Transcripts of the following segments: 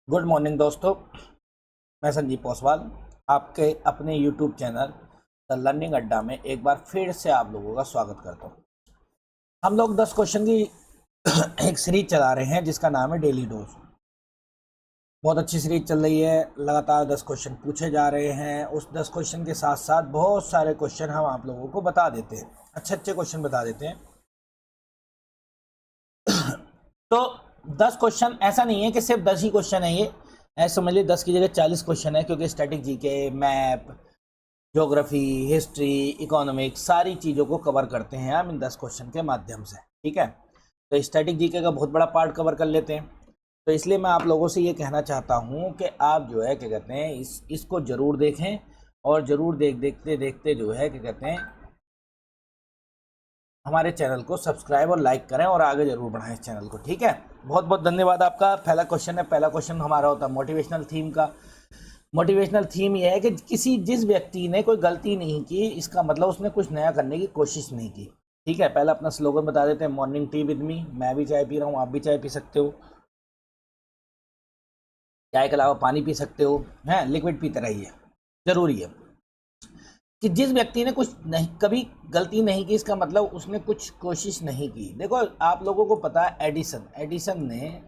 Good morning दोस्तों, मैं संजीव पोसवाल आपके अपने यूट्यूब चैनल द लर्निंग अड्डा में एक बार फिर से आप लोगों का स्वागत करता हूं। हम लोग 10 क्वेश्चन की एक सीरीज चला रहे हैं जिसका नाम है डेली डोज। बहुत अच्छी सीरीज चल रही है, लगातार 10 क्वेश्चन पूछे जा रहे हैं। उस 10 क्वेश्चन के साथ साथ बहुत सारे क्वेश्चन हम आप लोगों को बता देते हैं, अच्छे अच्छे क्वेश्चन बता देते हैं। तो 10 क्वेश्चन ऐसा नहीं है कि सिर्फ 10 ही क्वेश्चन है, ये ऐसे समझ लीजिए 10 की जगह 40 क्वेश्चन है, क्योंकि static GK, map, geography, history, economics सारी चीज़ों को कवर करते हैं हम इन 10 क्वेश्चन के माध्यम से। ठीक है, तो स्टैटिक जीके का बहुत बड़ा पार्ट कवर कर लेते हैं। तो इसलिए मैं आप लोगों से ये कहना चाहता हूँ कि आप जो है क्या कहते हैं इसको ज़रूर देखें और ज़रूर देखते देखते जो है क्या कहते हैं हमारे चैनल को सब्सक्राइब और लाइक करें और आगे जरूर बढ़ाएं इस चैनल को। ठीक है, बहुत बहुत धन्यवाद आपका। पहला क्वेश्चन हमारा होता है मोटिवेशनल थीम का। मोटिवेशनल थीम ये है कि जिस व्यक्ति ने कोई गलती नहीं की, इसका मतलब उसने कुछ नया करने की कोशिश नहीं की। ठीक है, पहला अपना स्लोगन बता देते हैं, मॉर्निंग टी विद मी। मैं भी चाय पी रहा हूँ, आप भी चाय पी सकते हो, चाय के अलावा पानी पी सकते हो, हैं लिक्विड पीते रहिए, जरूरी है। कि जिस व्यक्ति ने कुछ नहीं कभी गलती नहीं की, इसका मतलब उसने कुछ कोशिश नहीं की। देखो, आप लोगों को पता है एडिसन ने,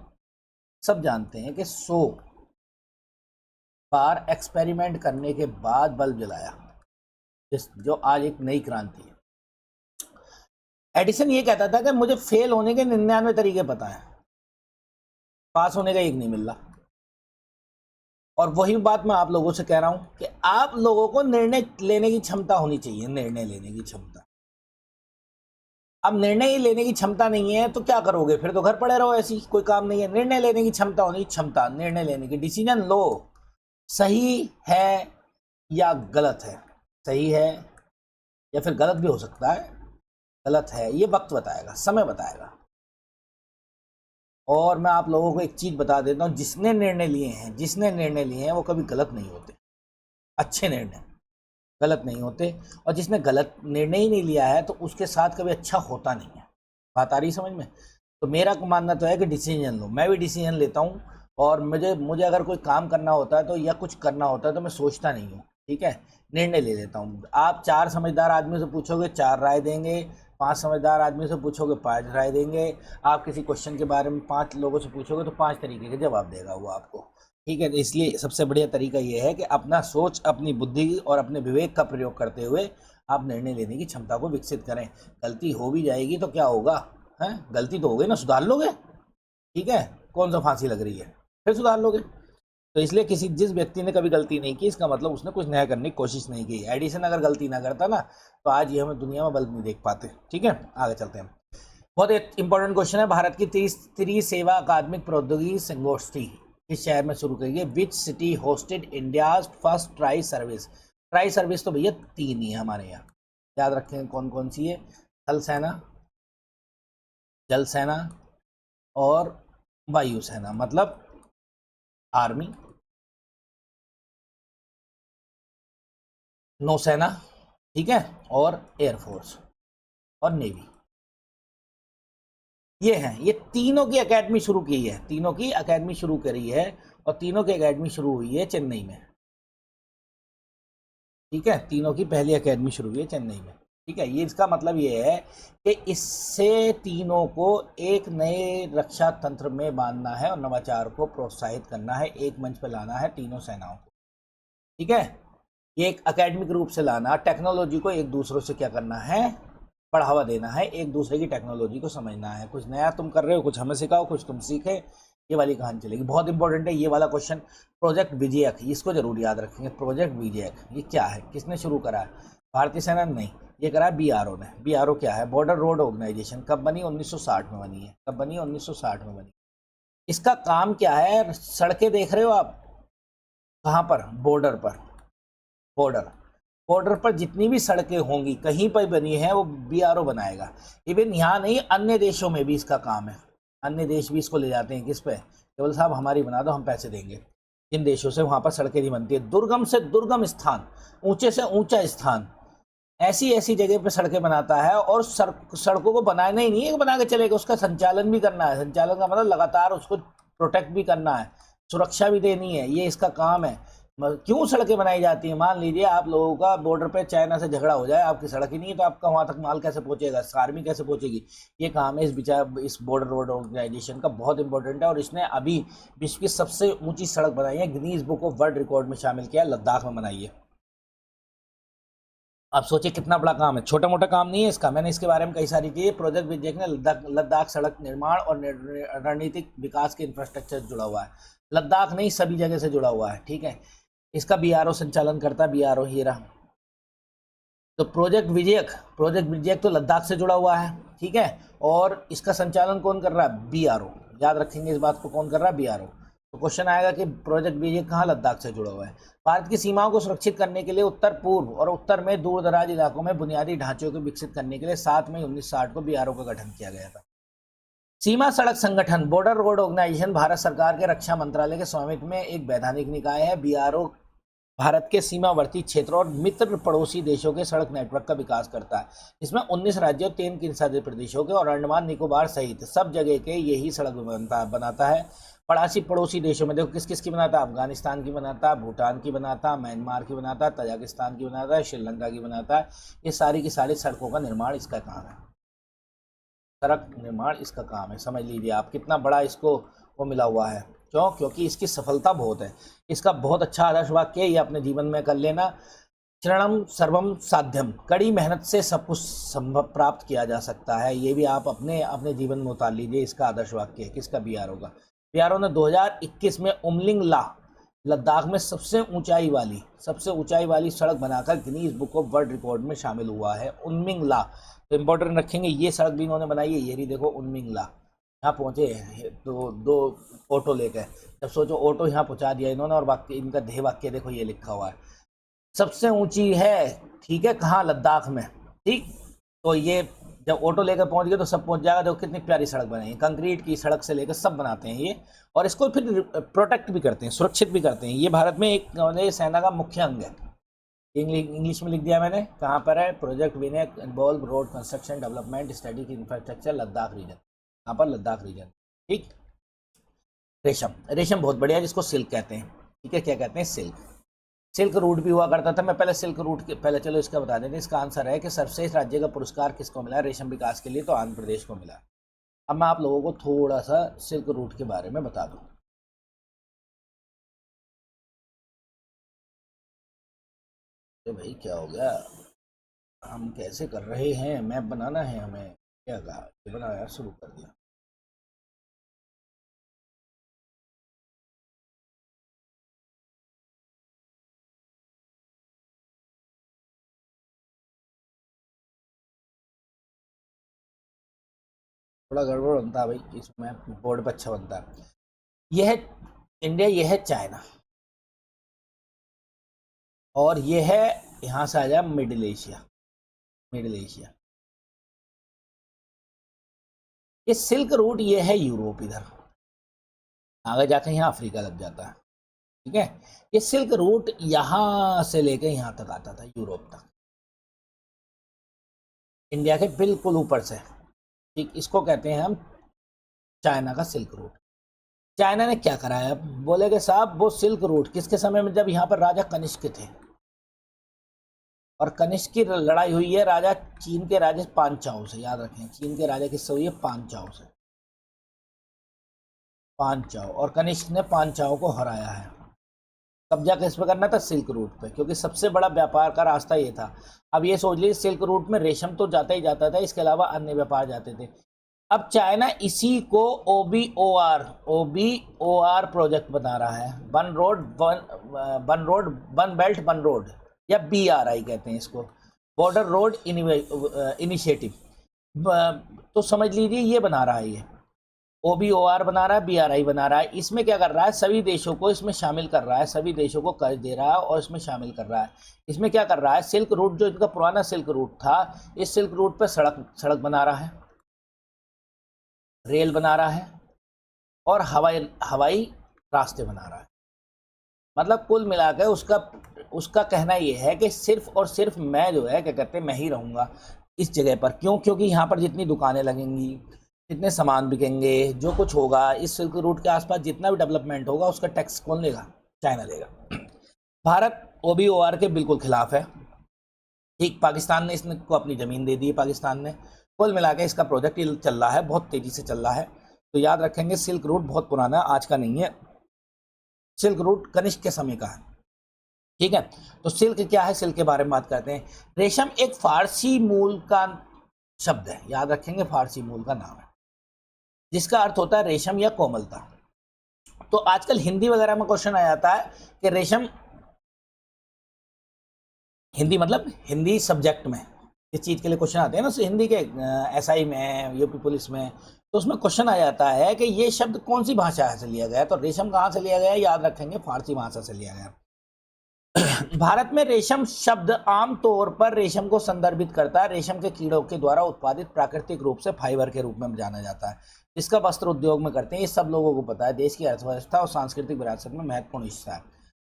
सब जानते हैं कि 100 बार एक्सपेरिमेंट करने के बाद बल्ब जलाया, जो आज एक नई क्रांति है। एडिसन ये कहता था कि मुझे फेल होने के 99 तरीके पता है, पास होने का एक नहीं मिल रहा। और वही बात मैं आप लोगों से कह रहा हूं कि आप लोगों को निर्णय लेने की क्षमता होनी चाहिए, निर्णय लेने की क्षमता। अब निर्णय लेने की क्षमता नहीं है तो क्या करोगे, फिर तो घर पड़े रहो, ऐसी कोई काम नहीं है। निर्णय लेने की क्षमता होनी, क्षमता निर्णय लेने की, डिसीजन लो। सही है या गलत है, सही है या फिर गलत भी हो सकता है, गलत है ये वक्त बताएगा, समय बताएगा। और मैं आप लोगों को एक चीज बता देता हूं, जिसने निर्णय लिए हैं वो कभी गलत नहीं होते। अच्छे निर्णय गलत नहीं होते, और जिसने गलत निर्णय ही नहीं लिया है तो उसके साथ कभी अच्छा होता नहीं है। बात आ रही समझ में? तो मेरा मानना तो है कि डिसीजन लो। मैं भी डिसीजन लेता हूँ, और मुझे अगर कोई काम करना होता है तो या कुछ करना होता है तो मैं सोचता नहीं हूँ। ठीक है, निर्णय ले लेता हूँ। आप 4 समझदार आदमी से पूछोगे 4 राय देंगे, 5 समझदार आदमी से पूछोगे 5 राय देंगे, आप किसी क्वेश्चन के बारे में 5 लोगों से पूछोगे तो 5 तरीके के जवाब देगा वो आपको। ठीक है, इसलिए सबसे बढ़िया तरीका ये है कि अपना सोच, अपनी बुद्धि और अपने विवेक का प्रयोग करते हुए आप निर्णय लेने की क्षमता को विकसित करें। गलती हो भी जाएगी तो क्या होगा, है गलती तो हो गई ना, सुधार लोगे। ठीक है, कौन सा फांसी लग रही है, फिर सुधार लोगे। तो इसलिए जिस व्यक्ति ने कभी गलती नहीं की, इसका मतलब उसने कुछ नया करने की कोशिश नहीं की। एडिसन अगर गलती ना करता ना तो आज ये हमें दुनिया में बल्ब नहीं देख पाते। ठीक है, आगे चलते हैं। बहुत इंपॉर्टेंट क्वेश्चन है। भारत की त्रिसेवा अकादमिक प्रौद्योगिकी संगोष्ठी इस शहर में शुरू करी है। Which city hosted India first tri service? Tri service तो भैया 3 ही है हमारे यहाँ, याद रखें कौन कौन सी है। थल सेना, जल सेना और वायु सेना, मतलब आर्मी, नौसेना, ठीक है, और एयरफोर्स और नेवी। ये हैं, ये तीनों की एकेडमी शुरू की है, तीनों की एकेडमी शुरू करी है, और तीनों की एकेडमी शुरू हुई है चेन्नई में। ठीक है, तीनों की पहली एकेडमी शुरू हुई है चेन्नई में। ठीक है, ये इसका मतलब ये है कि इससे तीनों को एक नए रक्षा तंत्र में बांधना है और नवाचार को प्रोत्साहित करना है, एक मंच पर लाना है तीनों सेनाओं को। ठीक है, ये एक एकेडमिक रूप से लाना, टेक्नोलॉजी को एक दूसरों से क्या करना है, बढ़ावा देना है, एक दूसरे की टेक्नोलॉजी को समझना है। कुछ नया तुम कर रहे हो, कुछ हमें सिखाओ, कुछ तुम सीखे, ये वाली कहानी चलेगी। बहुत इंपॉर्टेंट है ये वाला क्वेश्चन। प्रोजेक्ट विजयक, इसको जरूर याद रखेंगे। प्रोजेक्ट विजयक ये क्या है, किसने शुरू करा है? भारतीय सेना नहीं, ये करा है BRO ने। BRO क्या है? Border road organisation. कब बनी? 1960 में बनी है। कब बनी? 1960 में बनी। इसका काम क्या है? सड़कें देख रहे हो आप, कहाँ पर? बॉर्डर पर। बॉर्डर पर जितनी भी सड़कें होंगी कहीं पर बनी है वो BRO बनाएगा। इवन यहाँ नहीं, अन्य देशों में भी इसका काम है। अन्य देश भी इसको ले जाते हैं किस पे? केवल साहब हमारी बना दो, हम पैसे देंगे। जिन देशों से वहाँ पर सड़कें नहीं बनती है, दुर्गम से दुर्गम स्थान, ऊंचे से ऊंचा स्थान, ऐसी ऐसी जगह पे सड़कें बनाता है। और सड़कों को बनाना ही नहीं है, बना के चलेगा, उसका संचालन भी करना है। संचालन का मतलब लगातार उसको प्रोटेक्ट भी करना है, सुरक्षा भी देनी है, ये इसका काम है। क्यों सड़कें बनाई जाती हैं? मान लीजिए आप लोगों का बॉर्डर पे चाइना से झगड़ा हो जाए, आपकी सड़क ही नहीं है, तो आपका वहां तक माल कैसे पहुंचेगा, आर्मी कैसे पहुंचेगी? ये काम है इस बॉर्डर रोड ऑर्गेनाइजेशन का, बहुत इंपॉर्टेंट है। और इसने अभी विश्व की सबसे ऊंची सड़क बनाई है, Guinness book of world record में शामिल किया, लद्दाख में बनाई है। आप सोचिए कितना बड़ा काम है, छोटा मोटा काम नहीं है इसका। मैंने इसके बारे में कई सारी चीज़ें, प्रोजेक्ट विजय ने लद्दाख सड़क निर्माण और रणनीतिक विकास के इंफ्रास्ट्रक्चर से जुड़ा हुआ है। लद्दाख नहीं, सभी जगह से जुड़ा हुआ है, ठीक है। इसका बीआरओ संचालन करता है, बीआरओ ही रहा। तो प्रोजेक्ट विजयक तो लद्दाख से जुड़ा हुआ है, ठीक है। और इसका संचालन कौन कर रहा है? बीआरओ। याद रखेंगे इस बात को, कौन कर रहा है? बीआरओ। तो क्वेश्चन आएगा कि प्रोजेक्ट विजयक कहाँ? लद्दाख से जुड़ा हुआ है। भारत की सीमाओं को सुरक्षित करने के लिए उत्तर पूर्व और उत्तर में दूर दराज इलाकों में बुनियादी ढांचों को विकसित करने के लिए 7 मई 1960 को बीआरओ का गठन किया गया था। सीमा सड़क संगठन बॉर्डर रोड ऑर्गेनाइजेशन भारत सरकार के रक्षा मंत्रालय के स्वामित्व में एक वैधानिक निकाय है। बीआरओ भारत के सीमावर्ती क्षेत्रों और मित्र पड़ोसी देशों के सड़क नेटवर्क का विकास करता है। इसमें 19 राज्यों, 3 केंद्रशासित प्रदेशों के और अंडमान निकोबार सहित सब जगह के यही सड़क बनाता है। पड़ोसी देशों में देखो किस किस की बनाता है? अफगानिस्तान की बनाता है, भूटान की बनाता है, म्यांमार की बनाता है, तजाकिस्तान की बनाता है, श्रीलंका की बनाता है। ये सारी की सारी सड़कों का निर्माण इसका काम है, सड़क निर्माण इसका काम है। समझ लीजिए आप कितना बड़ा इसको वो मिला हुआ है। क्यों? क्योंकि इसकी सफलता बहुत है। इसका बहुत अच्छा आदर्श वाक्य है, ये अपने जीवन में कर लेना। चरणम सर्वम साध्यम, कड़ी मेहनत से सब कुछ संभव प्राप्त किया जा सकता है। ये भी आप अपने जीवन में उतार लीजिए। इसका आदर्श वाक्य है किसका? बीआरओ का। बीआरओ ने 2021 में उमलिंग ला लद्दाख में सबसे ऊंचाई वाली सड़क बनाकर Guinness book of world record में शामिल हुआ है। उमलिंग ला तो इंपॉर्टेंट रखेंगे, ये सड़क भी इन्होंने बनाई है। ये भी देखो उमलिंग ला, यहाँ पहुँचे तो 2 ऑटो लेकर, जब सोचो ऑटो यहाँ पहुँचा दिया इन्होंने। और वाक्य इनका ध्येय वाक्य देखो ये लिखा हुआ है, सबसे ऊंची है, ठीक है, कहाँ? लद्दाख में, ठीक। तो ये जब ऑटो लेकर पहुँच गए तो सब पहुँच जाएगा। देखो कितनी प्यारी सड़क बनाई है, कंक्रीट की सड़क से लेकर सब बनाते हैं ये। और इसको फिर प्रोटेक्ट भी करते हैं, सुरक्षित भी करते हैं। ये भारत में एक सेना का मुख्य अंग है। इंग्लिश में लिख दिया मैंने, कहाँ पर है? Project Vinay involve road construction development study की इंफ्रास्ट्रक्चर लद्दाख रीजन, यहाँ पर लद्दाख रीजन, ठीक। रेशम बहुत बढ़िया, जिसको सिल्क कहते हैं, ठीक है। क्या कहते हैं? सिल्क रूट भी हुआ करता था। मैं पहले सिल्क रूट के पहले चलो इसका बता देते हैं। इसका आंसर है कि सर्वश्रेष्ठ राज्य का पुरस्कार किसको मिला? रेशम विकास के लिए तो आंध्र प्रदेश को मिला। अब मैं आप लोगों को थोड़ा सा सिल्क रूट के बारे में बता दूं। तो भाई क्या हो गया, हम कैसे कर रहे हैं? मैप बनाना है हमें, क्या कहा? बनाया, शुरू कर दिया। थोड़ा गड़बड़ बनता है भाई इसमें, बोर्ड पर अच्छा बनता है। यह है इंडिया, यह है चाइना, और यह है यहाँ से आ जाए मिडिल एशिया। ये सिल्क रूट ये है यूरोप, इधर आगे जाकर यहाँ अफ्रीका लग जाता है, ठीक है। ये सिल्क रूट यहाँ से लेकर यहाँ तक आता था, यूरोप तक, इंडिया के बिल्कुल ऊपर से, ठीक। इसको कहते हैं हम चाइना का सिल्क रूट। चाइना ने क्या कराया? बोले कि साहब वो सिल्क रूट किसके समय में? जब यहाँ पर राजा कनिष्क थे, और कनिष्क की लड़ाई हुई है राजा चीन के राजा पांचाओ से। याद रखें, चीन के राजा किससे हुई है? पांचाओ से। पांचाओ, और कनिष्क ने पांचाओ को हराया है। कब्जा किस पे करना था? सिल्क रूट पे, क्योंकि सबसे बड़ा व्यापार का रास्ता ये था। अब ये सोच लीजिए, सिल्क रूट में रेशम तो जाता ही जाता था, इसके अलावा अन्य व्यापार जाते थे। अब चाइना इसी को OBOR प्रोजेक्ट बना रहा है, वन बेल्ट वन रोड, या BRI कहते हैं इसको, बॉर्डर रोड इनिशिएटिव। तो समझ लीजिए ये बना रहा है, ये OBOR बना रहा है, BRI बना रहा है। इसमें क्या कर रहा है? सभी देशों को इसमें शामिल कर रहा है, सभी देशों को कर्ज दे रहा है और इसमें शामिल कर रहा है। इसमें क्या कर रहा है? सिल्क रूट, जो इनका पुराना सिल्क रूट था, इस सिल्क रूट पर सड़क बना रहा है, रेल बना रहा है, और हवाई रास्ते बना रहा है। मतलब कुल मिलाकर उसका कहना ये है कि सिर्फ और सिर्फ मैं जो है क्या कहते हैं, मैं ही रहूँगा इस जगह पर। क्यों? क्योंकि यहाँ पर जितनी दुकानें लगेंगी, इतने सामान बिकेंगे, जो कुछ होगा इस सिल्क रूट के आसपास जितना भी डेवलपमेंट होगा उसका टैक्स कौन लेगा? चाइना लेगा। भारत OBOR के बिल्कुल खिलाफ है। ठीक, पाकिस्तान ने इसको अपनी ज़मीन दे दी है। पाकिस्तान ने कुल मिला के इसका प्रोजेक्ट चल रहा है, बहुत तेज़ी से चल रहा है। तो याद रखेंगे सिल्क रूट बहुत पुराना है, आज का नहीं है। सिल्क रूट कनिष्क के समय का है। ठीक है, तो सिल्क क्या है, सिल्क के बारे में बात करते हैं। रेशम एक फारसी मूल का शब्द है, याद रखेंगे फारसी मूल का नाम है, जिसका अर्थ होता है रेशम या कोमलता। तो आजकल हिंदी वगैरह में क्वेश्चन आ जाता है कि रेशम, हिंदी मतलब हिंदी सब्जेक्ट में इस चीज़ के लिए क्वेश्चन आते हैं ना, हिंदी के SI में, UP पुलिस में, तो उसमें क्वेश्चन आ जाता है कि ये शब्द कौन सी भाषा से लिया गया है। तो रेशम कहाँ से लिया गया है? याद रखेंगे फारसी भाषा से लिया गया। भारत में रेशम शब्द आमतौर पर रेशम को संदर्भित करता है। रेशम के कीड़ों के द्वारा उत्पादित प्राकृतिक रूप से फाइबर के रूप में जाना जाता है, जिसका वस्त्र उद्योग में करते हैं। ये सब लोगों को पता है, देश की अर्थव्यवस्था और सांस्कृतिक विरासत में महत्वपूर्ण हिस्सा है।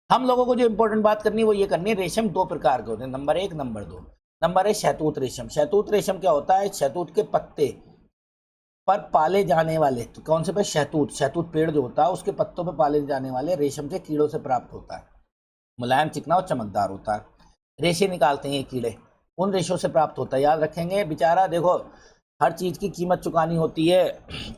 हम लोगों को जो इंपॉर्टेंट बात करनी है वो ये करनी है, रेशम 2 प्रकार के होते हैं, नंबर 1, नंबर 2। नंबर 1 शहतूत रेशम। शहतूत रेशम क्या होता है? शहतूत के पत्ते पर पाले जाने वाले, तो कौन से पे? शहतूत। शहतूत पेड़ जो होता है उसके पत्तों पर पाले जाने वाले रेशम के कीड़ों से प्राप्त होता है। मुलायम, चिकना और चमकदार होता है। रेशे निकालते हैं ये कीड़े, उन रेशों से प्राप्त होता है। याद रखेंगे, बेचारा देखो हर चीज़ की कीमत चुकानी होती है।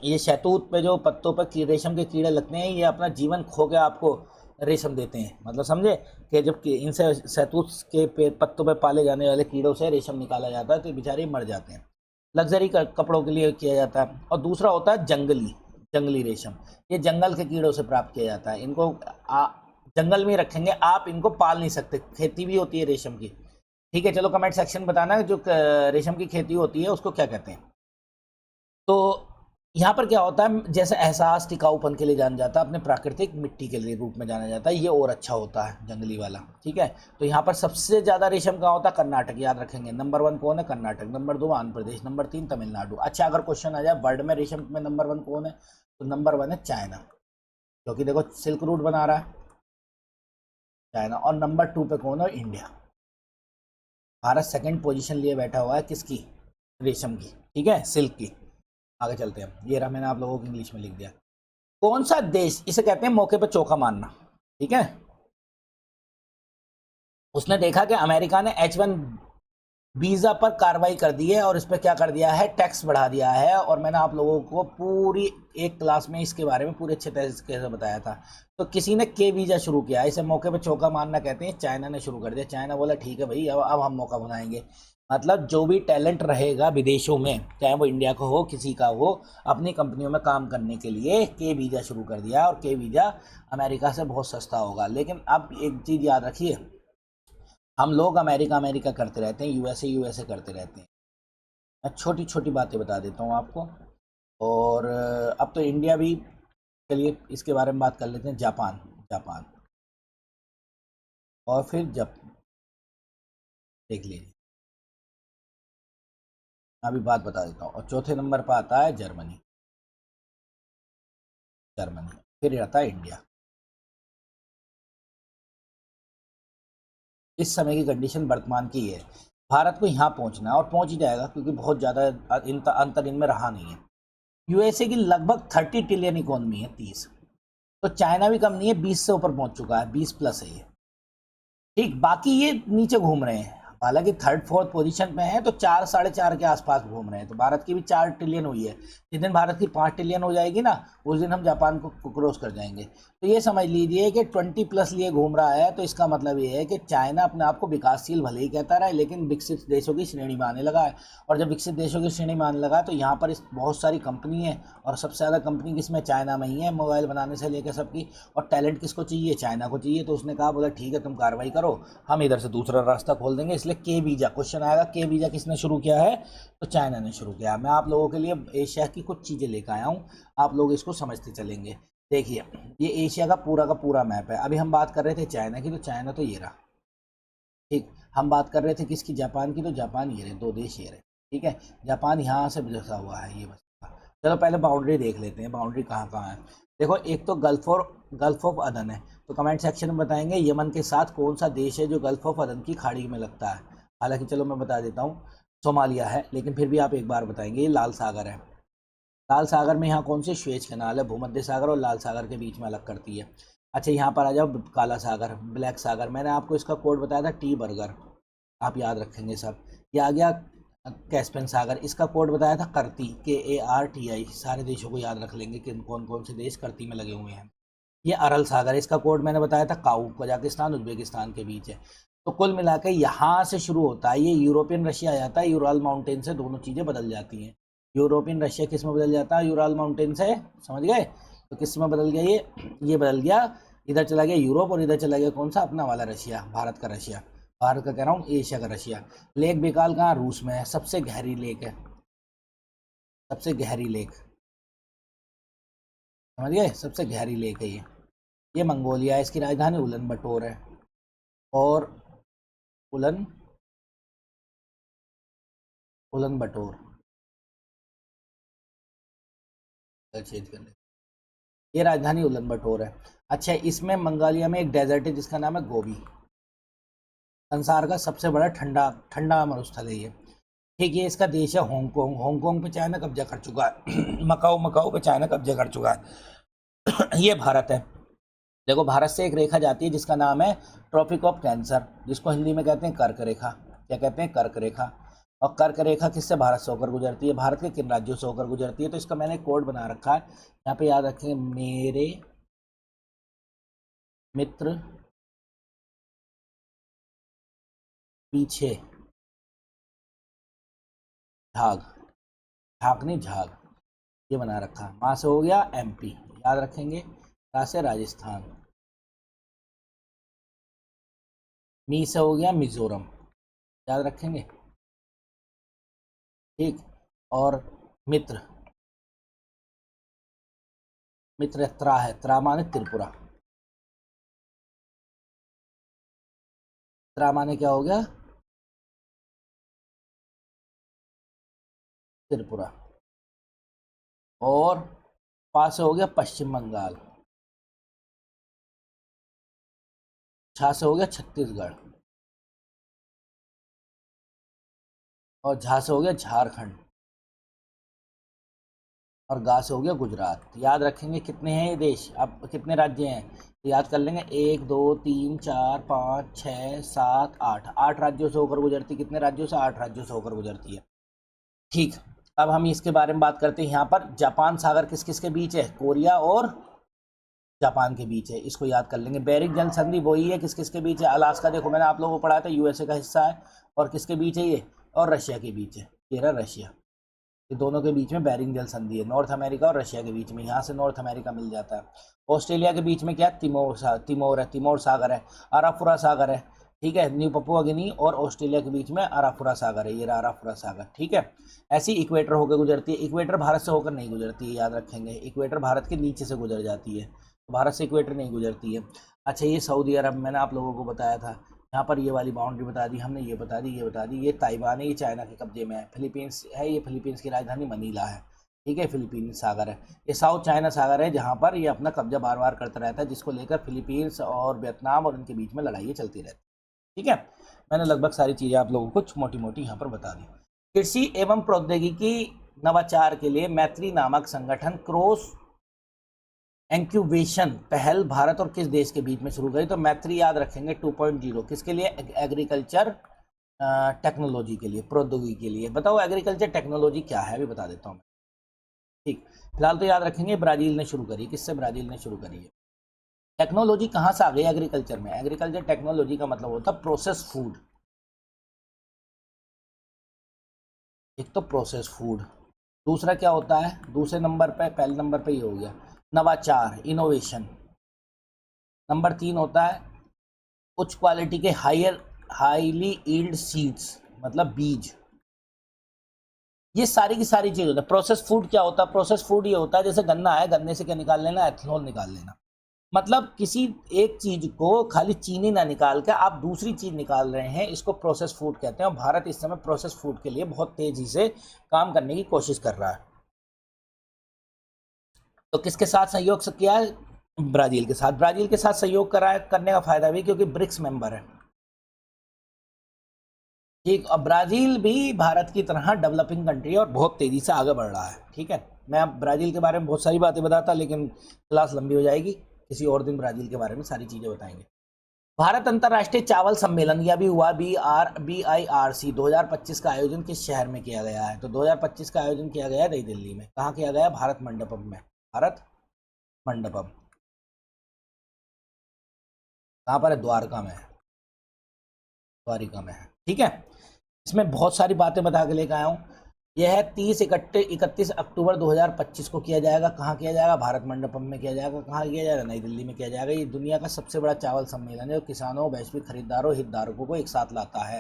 ये शहतूत पे जो पत्तों पर रेशम के कीड़े लगते हैं, ये अपना जीवन खो के आपको रेशम देते हैं। मतलब समझे कि जब इनसे शहतूत के पत्तों पर पाले जाने वाले कीड़ों से रेशम निकाला जाता है तो बेचारे मर जाते हैं। लग्जरी कपड़ों के लिए किया जाता है। और दूसरा होता है जंगली रेशम। ये जंगल के कीड़ों से प्राप्त किया जाता है। इनको जंगल में रखेंगे, आप इनको पाल नहीं सकते। खेती भी होती है रेशम की। ठीक है, चलो कमेंट सेक्शन में बताना जो रेशम की खेती होती है उसको क्या कहते हैं। तो यहाँ पर क्या होता है, जैसे एहसास टिकाऊपन के लिए जाना जाता है, अपने प्राकृतिक मिट्टी के लिए रूप में जाना जाता है, ये और अच्छा होता है जंगली वाला। ठीक है, तो यहाँ पर सबसे ज़्यादा रेशम कहाँ होता है? कर्नाटक। याद रखेंगे, नंबर 1 कौन है? कर्नाटक। नंबर 2 आंध्र प्रदेश। नंबर 3 तमिलनाडु। अच्छा, अगर क्वेश्चन आ जाए वर्ल्ड में रेशम में नंबर 1 कौन है, तो नंबर 1 है चाइना, क्योंकि देखो सिल्क रूट बना रहा है चाइना। और नंबर 2 पे कौन है? इंडिया। भारत सेकंड पोजीशन लिए बैठा हुआ है, किसकी? रेशम की। ठीक है, सिल्क की। आगे चलते हैं, ये रहा, मैंने आप लोगों को इंग्लिश में लिख दिया। कौन सा देश, इसे कहते हैं मौके पर चौका मारना। ठीक है, उसने देखा कि अमेरिका ने H1 वीज़ा पर कार्रवाई कर दी है और इस पर क्या कर दिया है? टैक्स बढ़ा दिया है। और मैंने आप लोगों को पूरी एक क्लास में इसके बारे में पूरे अच्छे तरीके से बताया था। तो किसी ने के वीज़ा शुरू किया, इसे मौके पे चौका मारना कहते हैं। चाइना ने शुरू कर दिया। चाइना बोला ठीक है भाई, अब हम मौका बनाएंगे। मतलब जो भी टैलेंट रहेगा विदेशों में, चाहे वो इंडिया का हो किसी का हो, अपनी कंपनियों में काम करने के लिए के वीज़ा शुरू कर दिया। और के वीज़ा अमेरिका से बहुत सस्ता होगा। लेकिन अब एक चीज़ याद रखिए, हम लोग अमेरिका करते रहते हैं, यूएसए करते रहते हैं। मैं छोटी छोटी बातें बता देता हूँ आपको। और अब तो इंडिया भी, चलिए इसके बारे में बात कर लेते हैं। जापान और फिर जब देख लीजिए, अभी बात बता देता हूँ। और चौथे नंबर पर आता है जर्मनी, फिर आता है इंडिया। इस समय की कंडीशन वर्तमान की है, भारत को यहाँ पहुँचना है और पहुँच ही जाएगा, क्योंकि बहुत ज़्यादा अंतर इनमें रहा नहीं है। यूएसए की लगभग 30 ट्रिलियन इकोनॉमी है, 30। तो चाइना भी कम नहीं है, 20 से ऊपर पहुँच चुका है, 20 प्लस है ये। ठीक, बाकी ये नीचे घूम रहे हैं, हालांकि 3rd 4th पोजीशन में है, तो 4 साढ़े 4 के आसपास घूम रहे हैं। तो भारत की भी 4 ट्रिलियन हुई है। जिस दिन भारत की 5 ट्रिलियन हो जाएगी ना, उस दिन हम जापान को क्रॉस कर जाएंगे। तो ये समझ लीजिए कि 20 प्लस लिए घूम रहा है। तो इसका मतलब ये है कि चाइना अपने आप को विकासशील भले ही कहता रहा है, लेकिन विकसित देशों की श्रेणी में आने लगा है। और जब विकसित देशों की श्रेणी में आने लगा तो यहाँ पर बहुत सारी कंपनी है, और सबसे ज़्यादा कंपनी किसमें? चाइना में ही है, मोबाइल बनाने से लेकर सबकी। और टैलेंट किसको चाहिए? चाइना को चाहिए। तो उसने कहा, बोला ठीक है तुम कार्रवाई करो, हम इधर से दूसरा रास्ता खोल देंगे। इसलिए के वीज़ा क्वेश्चन आएगा, के वीज़ा किसने शुरू किया है? तो चाइना ने शुरू किया। मैं आप लोगों के लिए एशिया की कुछ चीज़ें लेकर आया हूँ, आप लोग इसको समझते चलेंगे। देखिए, ये एशिया का पूरा मैप है। अभी हम बात कर रहे थे चाइना की, तो चाइना तो ये रहा। ठीक, हम बात कर रहे थे किसकी? जापान की, तो जापान ये रहे, 2 देश ये रहे। ठीक है, जापान यहाँ से बसा हुआ है, ये बस। चलो पहले बाउंड्री देख लेते हैं, बाउंड्री कहाँ कहाँ है। देखो, एक तो गल्फ ऑफ अदन है। तो कमेंट सेक्शन में बताएंगे यमन के साथ कौन सा देश है जो गल्फ ऑफ अदन की खाड़ी में लगता है। हालांकि चलो मैं बता देता हूँ, सोमालिया है, लेकिन फिर भी आप एक बार बताएंगे, ये लाल सागर है। लाल सागर में यहाँ कौन सी, श्वेत कैनाल है, भूमध्य सागर और लाल सागर के बीच में अलग करती है। अच्छा यहाँ पर आ जाओ, काला सागर, ब्लैक सागर, मैंने आपको इसका कोड बताया था टी बर्गर, आप याद रखेंगे सब। ये आ गया कैस्पियन सागर, इसका कोड बताया था करती, KARTI, सारे देशों को याद रख लेंगे कि कौन कौन से देश करती में लगे हुए हैं। ये अरल सागर, इसका कोड मैंने बताया था काऊ, कजाकिस्तान उज्बेकिस्तान के बीच है। तो कुल मिलाकर यहाँ से शुरू होता है, ये यूरोपियन रशिया आ जाता है, यूराल माउंटेन से दोनों चीज़ें बदल जाती हैं। यूरोपियन रशिया किस में बदल जाता है, यूराल माउंटेन से, समझ गए। तो किस में बदल गया ये बदल गया, इधर चला गया यूरोप और इधर चला गया कौन सा, अपना वाला रशिया, भारत का रशिया, भारत का कह रहा हूँ, एशिया का रशिया। लेक बेकाल कहाँ, रूस में है, सबसे गहरी लेक है, सबसे गहरी लेक, समझ गए, सबसे गहरी लेक है ये मंगोलिया है, इसकी राजधानी उलन बटोर है। और उलन बटोर चेंज कर ले, ये राजधानी उलन बटोर है। अच्छा इसमें मंगोलिया में एक डेजर्ट है जिसका नाम है गोबी, संसार का सबसे बड़ा ठंडा मरुस्थल है ये। ठीक है, इसका देश है हांगकांग, हांगकांग पे चाइना कब्जा कर चुका है। मकाऊ पे चाइना कब्जा कर चुका है। ये भारत है, देखो भारत से एक रेखा जाती है जिसका नाम है ट्रॉपिक ऑफ कैंसर, जिसको हिंदी में कहते हैं कर्क रेखा। क्या कहते हैं, कर्क रेखा। और कर्क रेखा किससे, भारत से होकर गुजरती है, भारत के किन राज्यों से होकर गुजरती है। तो इसका मैंने कोड बना रखा है, यहाँ पे याद रखेंगे, मेरे मित्र पीछे झाग, झाग नहीं झाग, ये बना रखा। वहाँ से हो गया MP, याद रखेंगे, रा से राजस्थान, मी से हो गया मिजोरम, याद रखेंगे, ठीक। और मित्र, मित्र त्रा है, त्रा माने त्रिपुरा, त्रा माने क्या हो गया, त्रिपुरा। और पास से हो गया पश्चिम बंगाल, छा से हो गया छत्तीसगढ़, और झा से हो गया झारखंड, और गा से हो गया गुजरात। याद रखेंगे कितने हैं ये देश, अब कितने राज्य हैं तो याद कर लेंगे, 1 2 3 4 5 6 7 8, 8 राज्यों से होकर गुजरती, कितने राज्यों से, 8 राज्यों से होकर गुजरती है। ठीक, अब हम इसके बारे में बात करते हैं। यहाँ पर जापान सागर किस किस के बीच है, कोरिया और जापान के बीच है, इसको याद कर लेंगे। बेरिंग जल संधि वही है, किस किस के बीच है, अलास्का, देखो मैंने आप लोगों को पढ़ाया था, USA का हिस्सा है, और किसके बीच है ये, और रशिया के बीच है, ये रहा रशिया। ये दोनों के बीच में बेरिंग जल संधि है, नॉर्थ अमेरिका और रशिया के बीच में, यहाँ से नॉर्थ अमेरिका मिल जाता है। ऑस्ट्रेलिया के बीच में क्या, तिमोर है, तिमोर सागर है, अराफुरा सागर है, ठीक है। न्यू पपुआ गिनी और ऑस्ट्रेलिया के बीच में अराफुरा सागर है, ये रहा अराफुरा सागर, ठीक है। ऐसी इक्वेटर होकर गुजरती है, इक्वेटर भारत से होकर नहीं गुजरती है, याद रखेंगे, इक्वेटर भारत के नीचे से गुजर जाती है, भारत से इक्वेटर नहीं गुजरती है। अच्छा ये सऊदी अरब, मैंने आप लोगों को बताया था, यहाँ पर ये वाली बाउंड्री बता दी हमने, ये बता दी, ये बता दी। ये ताइवान है, ये चाइना के कब्जे में है। फिलीपींस है, ये फिलीपींस की राजधानी मनीला है, ठीक है, फिलीपींस सागर है। ये साउथ चाइना सागर है, जहाँ पर ये अपना कब्जा बार बार करता रहता है, जिसको लेकर फिलीपींस और वियतनाम और इनके बीच में लड़ाई चलती रहती है, ठीक है। मैंने लगभग सारी चीज़ें आप लोगों को मोटी मोटी यहाँ पर बता दी। कृषि एवं प्रौद्योगिकी नवाचार के लिए मैत्री नामक संगठन क्रॉस इंक्यूबेशन पहल भारत और किस देश के बीच में शुरू करी, तो मैत्री याद रखेंगे 2.0, किसके लिए, एग्रीकल्चर टेक्नोलॉजी के लिए, प्रौद्योगिकी के लिए। बताओ एग्रीकल्चर टेक्नोलॉजी क्या है, अभी बता देता हूँ, ठीक। फिलहाल तो याद रखेंगे ब्राजील ने शुरू करी, किससे, ब्राजील ने शुरू करी है। टेक्नोलॉजी कहाँ से आ गई एग्रीकल्चर में, एग्रीकल्चर टेक्नोलॉजी का मतलब होता है प्रोसेस फूड, एक तो प्रोसेस फूड, दूसरा क्या होता है, दूसरे नंबर पे, पहले नंबर पे ये हो गया नवाचार, इनोवेशन। नंबर 3 होता है उच्च क्वालिटी के हाईली ईल्ड सीड्स, मतलब बीज। ये सारी की सारी चीज होता है। प्रोसेस फूड क्या होता है, प्रोसेस फूड ये होता है जैसे गन्ना है, गन्ने से क्या निकाल लेना, एथेनॉल निकाल लेना। मतलब किसी एक चीज को खाली चीनी ना निकाल के आप दूसरी चीज निकाल रहे हैं, इसको प्रोसेस फूड कहते हैं। और भारत इस समय प्रोसेस फूड के लिए बहुत तेजी से काम करने की कोशिश कर रहा है। तो किसके साथ सहयोग से किया है, ब्राजील के साथ। ब्राजील के साथ सहयोग करा है, करने का फायदा भी क्योंकि ब्रिक्स मेंबर है, ठीक। अब ब्राज़ील भी भारत की तरह डेवलपिंग कंट्री है और बहुत तेज़ी से आगे बढ़ रहा है। ठीक है, मैं अब ब्राज़ील के बारे में बहुत सारी बातें बताता, लेकिन क्लास लंबी हो जाएगी, किसी और दिन ब्राज़ील के बारे में सारी चीज़ें बताएंगे। भारत अंतर्राष्ट्रीय चावल सम्मेलन यह भी हुआ BIRC 2025 का आयोजन किस शहर में किया गया है? तो 2025 का आयोजन किया गया है नई दिल्ली में। कहाँ किया गया? भारत मंडपम में। भारत मंडपम कहाँ पर है? द्वारका में है, द्वारिका में है। ठीक है, इसमें बहुत सारी बातें बता के लेकर आया हूँ। यह है 31 अक्टूबर 2025 को किया जाएगा। कहाँ किया जाएगा? भारत मंडपम में किया जाएगा। कहाँ किया जाएगा? नई दिल्ली में किया जाएगा। ये दुनिया का सबसे बड़ा चावल सम्मेलन है जो किसानों, वैश्विक खरीदारों, हितधारकों को एक साथ लाता है।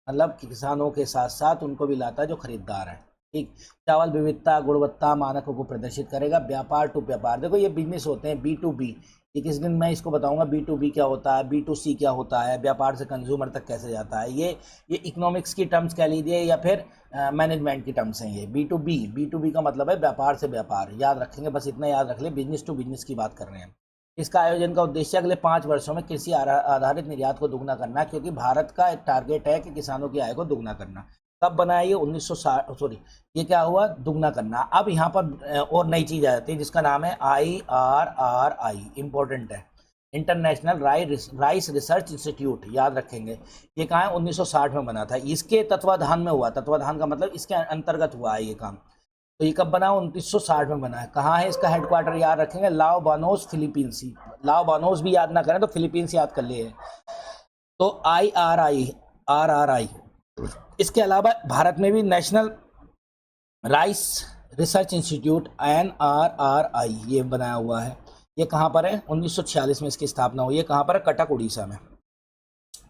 मतलब किसानों के साथ साथ उनको भी लाता है जो खरीदार है। ठीक। चावल विविधता, गुणवत्ता, मानकों को प्रदर्शित करेगा। व्यापार टू व्यापार, देखो ये बिजनेस होते हैं B2B। ये किस दिन मैं इसको बताऊंगा B2B क्या होता है, B2C क्या होता है, व्यापार से कंज्यूमर तक कैसे जाता है। ये इकोनॉमिक्स की टर्म्स कह लीजिए या फिर मैनेजमेंट की टर्म्स हैं। ये B2B का मतलब है व्यापार से व्यापार। याद रखेंगे, बस इतना याद रख ले, बिजनेस टू बिजनेस की बात कर रहे हैं। इसका आयोजन का उद्देश्य अगले 5 वर्षों में कृषि आधारित निर्यात को दुगना करना है, क्योंकि भारत का एक टारगेट है कि किसानों की आय को दुगना करना। कब बनाया ये? 1960, सॉरी, ये क्या हुआ? दुगना करना। अब यहाँ पर और नई चीज आ जाती है जिसका नाम है IRRI, इंपॉर्टेंट है, इंटरनेशनल राइस रिसर्च इंस्टीट्यूट। याद रखेंगे, ये कहाँ है? 1960 में बना था। इसके तत्वाधान में हुआ, तत्वाधान का मतलब इसके अंतर्गत हुआ है ये काम। तो ये कब बना? 1960 में बना है। कहाँ है इसका हेडक्वार्टर? याद रखेंगे, लाओबानोस, फिलीपींस। लाओबानोस भी याद ना करें तो फिलीपींस याद कर लिए। तो IRRI। इसके अलावा भारत में भी national rice research institute NRRI ये बनाया हुआ है। ये कहाँ पर है? 1946 में इसकी स्थापना हुई है। कहाँ पर है? कटक, उड़ीसा में।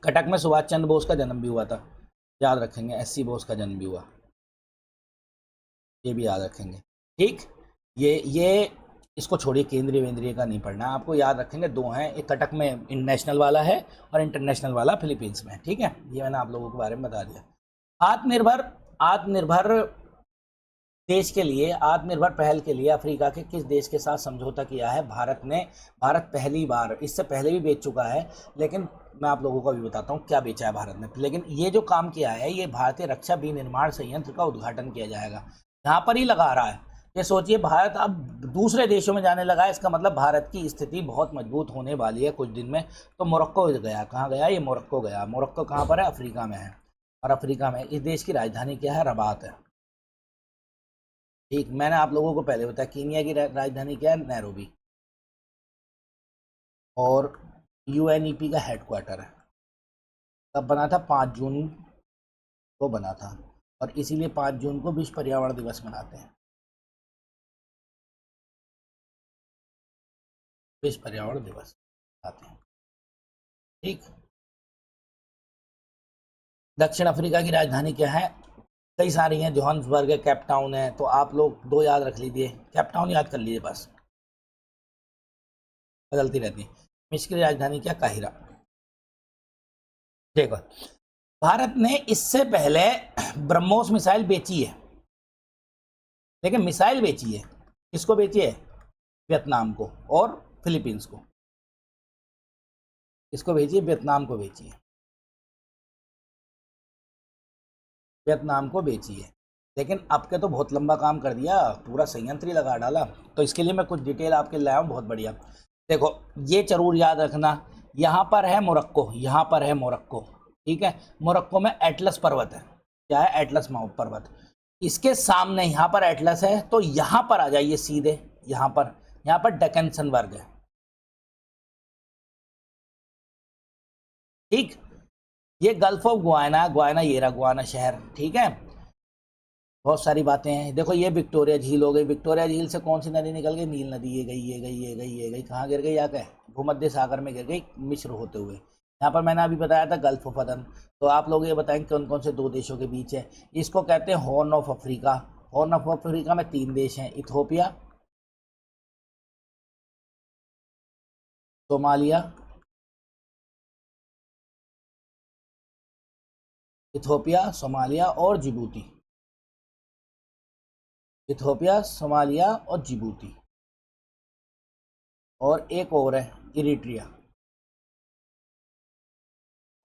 कटक में सुभाष चंद्र बोस का जन्म भी हुआ था। याद रखेंगे, SC बोस का जन्म भी हुआ, ये भी याद रखेंगे। ठीक। ये इसको छोड़िए, केंद्रीय वेंद्रीय का नहीं पढ़ना आपको। याद रखेंगे, दो हैं, एक कटक में नेशनल वाला है और इंटरनेशनल वाला फिलीपींस में। ठीक है, ये मैंने आप लोगों के बारे में बता दिया। आत्मनिर्भर देश के लिए, आत्मनिर्भर पहल के लिए अफ्रीका के किस देश के साथ समझौता किया है भारत ने? भारत पहली बार, इससे पहले भी बेच चुका है, लेकिन मैं आप लोगों को अभी बताता हूँ क्या बेचा है भारत ने। लेकिन ये जो काम किया है, ये भारतीय रक्षा विनिर्माण संयंत्र का उद्घाटन किया जाएगा। यहाँ पर ही लगा रहा है। ये सोचिए, भारत अब दूसरे देशों में जाने लगा है, इसका मतलब भारत की स्थिति बहुत मजबूत होने वाली है कुछ दिन में। तो मोरक्को गया। कहाँ गया? ये मोरक्को गया। मोरक्को कहाँ पर है? अफ्रीका में है। और अफ्रीका में इस देश की राजधानी क्या है? रबात है। ठीक, मैंने आप लोगों को पहले बताया कीनिया की राजधानी क्या है? नैरोबी। और UNEP का हेडक्वार्टर है। कब बना था? 5 जून को बना था, और इसीलिए 5 जून को विश्व पर्यावरण दिवस मनाते हैं। विश्व पर्यावरण दिवस मनाते हैं। ठीक। दक्षिण अफ्रीका की राजधानी क्या है? कई सारी हैं, जोहान्सबर्ग है, केप टाउन है। तो आप लोग दो याद रख लीजिए, केप टाउन याद कर लीजिए, बस बदलती रहती है। मिस्र की राजधानी क्या? काहिरा। देखो, भारत ने इससे पहले ब्रह्मोस मिसाइल बेची है, लेकिन मिसाइल बेची है, किसको बेची है? वियतनाम को और फिलीपींस को। किसको बेची है? वियतनाम को बेची है, वियतनाम को बेची है। लेकिन अब के तो बहुत लंबा काम कर दिया, पूरा संयंत्र ही लगा डाला। तो इसके लिए मैं कुछ डिटेल आपके लाया हूँ, बहुत बढ़िया। देखो, ये जरूर याद रखना, यहाँ पर है मोरक्को, यहाँ पर है मोरक्को। ठीक है, मोरक्को में एटलस पर्वत है। क्या है? एटलस पर्वत। इसके सामने यहाँ पर एटलस है, तो यहाँ पर आ जाइए सीधे, यहाँ पर डेक्कन संवर्ग है। ठीक। ये गल्फ ऑफ गुआना, गुआना ये रहा गुआना शहर। ठीक है, बहुत सारी बातें हैं। देखो, ये विक्टोरिया झील हो गई। विक्टोरिया झील से कौन सी नदी निकल गई? नील नदी। ये गई, ये गई, ये गई, ये गई। कहाँ गिर गई? आके भूमध्य सागर में गिर गई, मिस्र होते हुए। यहाँ पर मैंने अभी बताया था गल्फ ऑफ अदन। तो आप लोग ये बताएंगे कौन कौन से दो देशों के बीच है? इसको कहते हैं horn of Africa. Horn of Africa में 3 देश हैं, इथोपिया, सोमालिया, इथोपिया, सोमालिया और जिबूती। इथोपिया, सोमालिया और जिबूती। और एक और है, इरिट्रिया।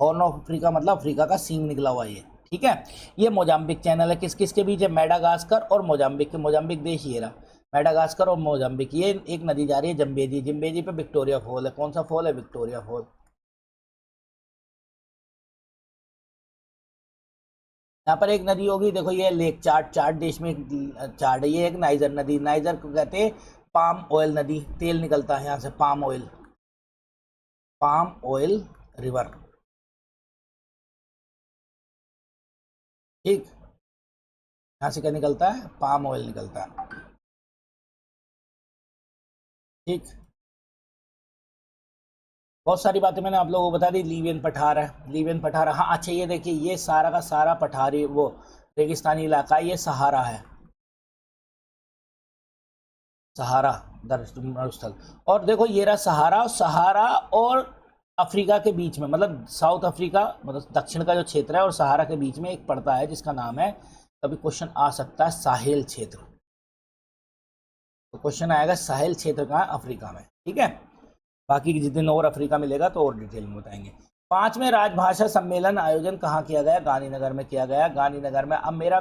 हॉर्न ऑफ अफ्रीका मतलब अफ्रीका का सींग निकला हुआ ये। ठीक है। ये मोजाम्बिक चैनल है, किस किस के बीच है, मेडागास्कर और मोजाम्बिक के, मोजाम्बिक देश ये रहा, मेडागास्कर और मोजाम्बिक, ये एक नदी जा रही है जम्बेजी, जम्बेजी पे विक्टोरिया फॉल है, कौन सा फॉल है, विक्टोरिया फॉल। यहाँ पर एक नदी होगी, देखो ये लेक चार्ट, चार्ट देश में एक चार्ट है, ये एक नाइजर नदी, नाइजर को कहते हैं पाम ऑयल नदी, तेल निकलता है यहाँ से palm oil, palm oil river, ठीक, यहाँ से क्या निकलता है, पाम ऑयल निकलता है, ठीक। बहुत सारी बातें मैंने आप लोगों को बता दी, लीवियन पठार है, लीवियन पठार, हाँ अच्छा ये देखिए, ये सारा का सारा पठारी वो रेगिस्तानी इलाका, ये सहारा है, सहारा स्थल। और देखो ये रहा सहारा, सहारा और अफ्रीका के बीच में, मतलब साउथ अफ्रीका, मतलब दक्षिण का जो क्षेत्र है और सहारा के बीच में एक पड़ता है जिसका नाम है, कभी क्वेश्चन आ सकता है, साहेल क्षेत्र। तो क्वेश्चन आएगा साहेल क्षेत्र कहाँ है, अफ्रीका में, ठीक है। बाकी जिस दिन और अफ्रीका मिलेगा तो और डिटेल में बताएंगे। 5वें राजभाषा सम्मेलन आयोजन कहाँ किया गया, गांधीनगर में किया गया, गांधीनगर में। अब मेरा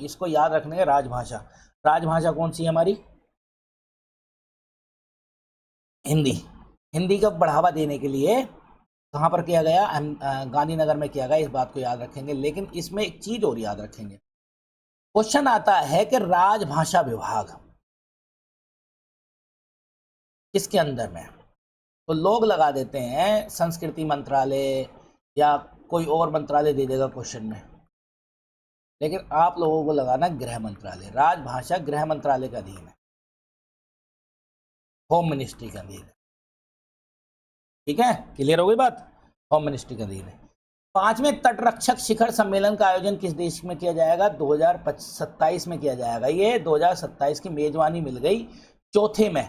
इसको याद रखने का, राजभाषा, राजभाषा कौन सी है हमारी, हिंदी। हिंदी को बढ़ावा देने के लिए कहाँ पर किया गया, गांधीनगर में किया गया, इस बात को याद रखेंगे। लेकिन इसमें एक चीज और याद रखेंगे, क्वेश्चन आता है कि राजभाषा विभाग किसके अंदर में, तो लोग लगा देते हैं संस्कृति मंत्रालय या कोई और मंत्रालय दे देगा क्वेश्चन में, लेकिन आप लोगों को लगाना गृह मंत्रालय, राजभाषा गृह मंत्रालय का अधीन है, होम मिनिस्ट्री का अधीन है, ठीक है, क्लियर हो गई बात, होम मिनिस्ट्री का अधीन है। 5वें तटरक्षक शिखर सम्मेलन का आयोजन किस देश में किया जाएगा, 2027 में किया जाएगा। ये 2027 की मेजबानी मिल गई, चौथे में,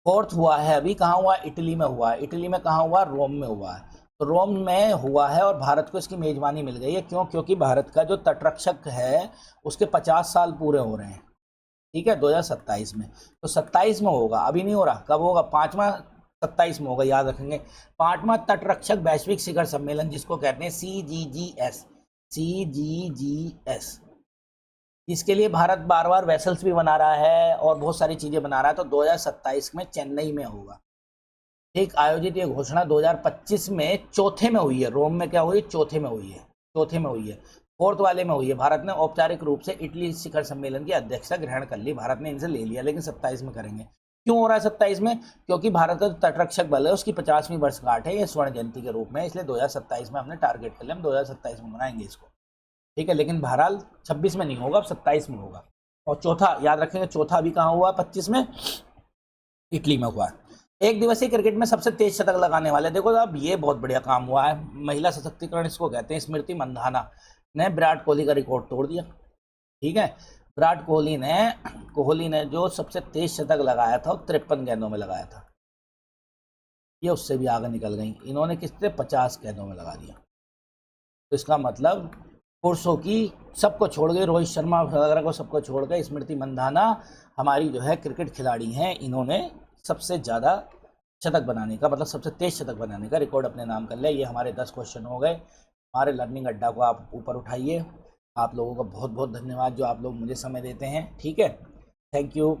फोर्थ हुआ है अभी, कहाँ हुआ, इटली में हुआ है, इटली में कहाँ हुआ, रोम में हुआ है, तो रोम में हुआ है और भारत को इसकी मेजबानी मिल गई है। क्यों, क्योंकि भारत का जो तटरक्षक है उसके 50 साल पूरे हो रहे हैं, ठीक है, 2027 में, तो 27 में होगा, अभी नहीं हो रहा, कब होगा, 5वां 27 में होगा, याद रखेंगे। 5वां तटरक्षक वैश्विक शिखर सम्मेलन, जिसको कहते हैं CGGS, CGGS, इसके लिए भारत बार बार वेसल्स भी बना रहा है और बहुत सारी चीजें बना रहा है, तो 2027 में चेन्नई में होगा, ठीक। आयोजित ये घोषणा 2025 में चौथे में हुई है, रोम में क्या हुई, चौथे में हुई है, चौथे में हुई है, फोर्थ वाले में हुई है। भारत ने औपचारिक रूप से इटली शिखर सम्मेलन की अध्यक्षता ग्रहण कर ली, भारत ने इनसे ले लिया, लेकिन 27 में करेंगे। क्यों हो रहा है 27 में, क्योंकि भारत का तटरक्षक बल है उसकी 50वीं वर्षगांठ है, ये स्वर्ण जयंती के रूप में, इसलिए 2027 में हमने टारगेट कर लिया, हम 2027 में मनाएंगे इसको, ठीक है। लेकिन बहरहाल 26 में नहीं होगा, अब 27 में होगा। और चौथा याद रखेंगे, चौथा अभी कहाँ हुआ, 25 में इटली में हुआ। एक दिवसीय क्रिकेट में सबसे तेज शतक लगाने वाले, देखो अब ये बहुत बढ़िया काम हुआ है, महिला सशक्तिकरण इसको कहते हैं, स्मृति मंधाना ने विराट कोहली का रिकॉर्ड तोड़ दिया, ठीक है। विराट कोहली ने जो सबसे तेज शतक लगाया था वो 53 गेंदों में लगाया था, ये उससे भी आगे निकल गई, इन्होंने किससे 50 गेंदों में लगा दिया। तो इसका मतलब पुरुषों की सबको छोड़ गए, रोहित शर्मा वगैरह को सबको छोड़ गए, स्मृति मंधाना हमारी जो है क्रिकेट खिलाड़ी हैं, इन्होंने सबसे ज़्यादा शतक बनाने का, मतलब सबसे तेज शतक बनाने का रिकॉर्ड अपने नाम कर लिया। ये हमारे 10 क्वेश्चन हो गए। हमारे लर्निंग अड्डा को आप ऊपर उठाइए। आप लोगों का बहुत बहुत धन्यवाद जो आप लोग मुझे समय देते हैं, ठीक है, थैंक यू।